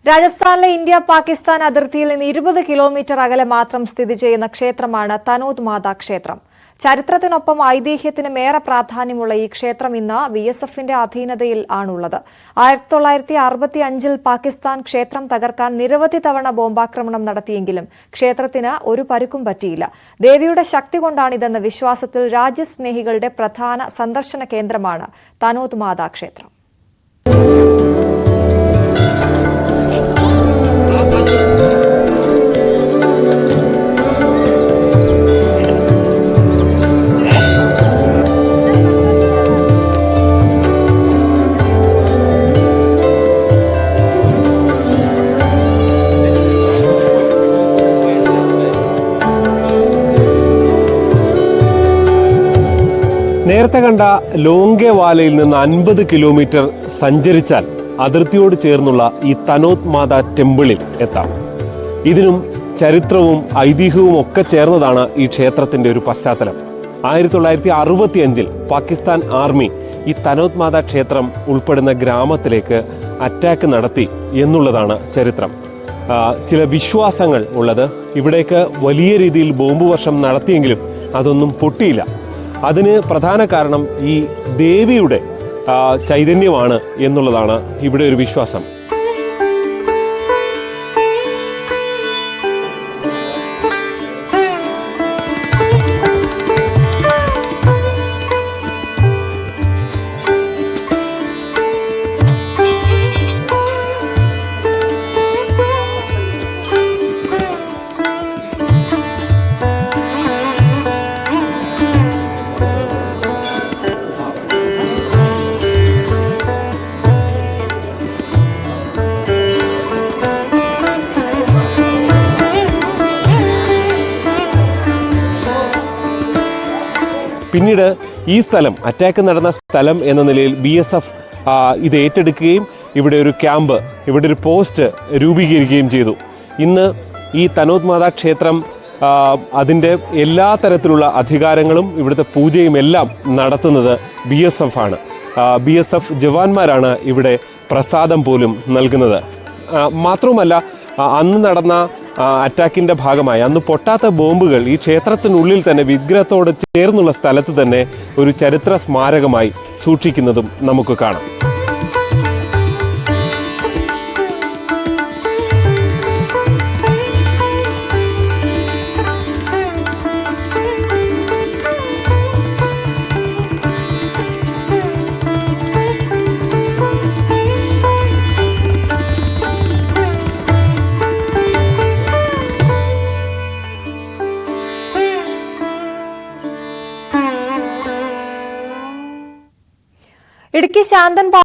രാജസ്ഥാനിലെ ഇന്ത്യ പാകിസ്ഥാൻ അതിർത്തിയിൽ നിന്ന് 20 കിലോമീറ്റർ അകലെ മാത്രം സ്ഥിതി ചെയ്യുന്ന ക്ഷേത്രമാണ് തനോത് മാതാ ക്ഷേത്രം. ചരിത്രത്തിനൊപ്പം ഐതിഹ്യത്തിനും ഏറെ പ്രാധാന്യമുള്ള ഈ ക്ഷേത്രം ഇന്ന് BSFന്റെ അധീനതയിൽ ആണുള്ളത്. 1965-ൽ പാകിസ്ഥാൻ ക്ഷേത്രം തകർക്കാൻ നിരവധി തവണ ബോംബാക്രമണം നടത്തിയെങ്കിലും ക്ഷേത്രത്തിന് ഒരു പരുക്കും പറ്റിയില്ല. ദേവിയുടെ ശക്തി കൊണ്ടാണിതെന്ന വിശ്വാസത്തിൽ രാജ്യസ്നേഹികളുടെ പ്രധാന സന്ദർശന കേന്ദ്രമാണ് തനോത് മാതാ ക്ഷേത്രം. നേരത്തെ കണ്ട ലോങ്കേവാലയിൽ നിന്ന് 50 കിലോമീറ്റർ സഞ്ചരിച്ചാൽ അതിർത്തിയോട് ചേർന്നുള്ള ഈ തനോത് മാതാ ടെമ്പിളിൽ എത്താം. ഇതിനും ചരിത്രവും ഐതിഹ്യവും ഒക്കെ ചേർന്നതാണ് ഈ ക്ഷേത്രത്തിന്റെ ഒരു പശ്ചാത്തലം. 1965-ൽ പാകിസ്ഥാൻ ആർമി ഈ തനോത് മാതാ ക്ഷേത്രം ഉൾപ്പെടുന്ന ഗ്രാമത്തിലേക്ക് അറ്റാക്ക് നടത്തി എന്നുള്ളതാണ് ചരിത്രം. ചില വിശ്വാസങ്ങൾ ഉള്ളത്, ഇവിടേക്ക് വലിയ രീതിയിൽ ബോംബ് വർഷം നടത്തിയെങ്കിലും അതൊന്നും പൊട്ടിയില്ല. അതിന് പ്രധാന കാരണം ഈ ദേവിയുടെ ചൈതന്യമാണ് എന്നുള്ളതാണ് ഇവിടെ ഒരു വിശ്വാസം. പിന്നീട് ഈ സ്ഥലം, അറ്റാക്ക് നടന്ന സ്ഥലം എന്ന നിലയിൽ BSF ഇത് ഏറ്റെടുക്കുകയും ഇവിടെ ഒരു ക്യാമ്പ്, ഇവിടെ ഒരു പോസ്റ്റ് രൂപീകരിക്കുകയും ചെയ്തു. ഇന്ന് ഈ തനോത് മാതാ ക്ഷേത്രം അതിൻ്റെ എല്ലാ തരത്തിലുള്ള അധികാരങ്ങളും ഇവിടുത്തെ പൂജയും എല്ലാം നടത്തുന്നത് BSF ആണ്. BSF ജവാന്മാരാണ് ഇവിടെ പ്രസാദം പോലും നൽകുന്നത്. മാത്രവുമല്ല, അന്ന് നടന്ന അറ്റാക്കിന്റെ ഭാഗമായി അന്ന് പൊട്ടാത്ത ബോംബുകൾ ഈ ക്ഷേത്രത്തിനുള്ളിൽ തന്നെ വിഗ്രഹത്തോട് ചേർന്നുള്ള സ്ഥലത്ത് തന്നെ ഒരു ചരിത്ര സ്മാരകമായി സൂക്ഷിക്കുന്നതും നമുക്ക് കാണാം. ഇടുക്കി ശാന്തൻ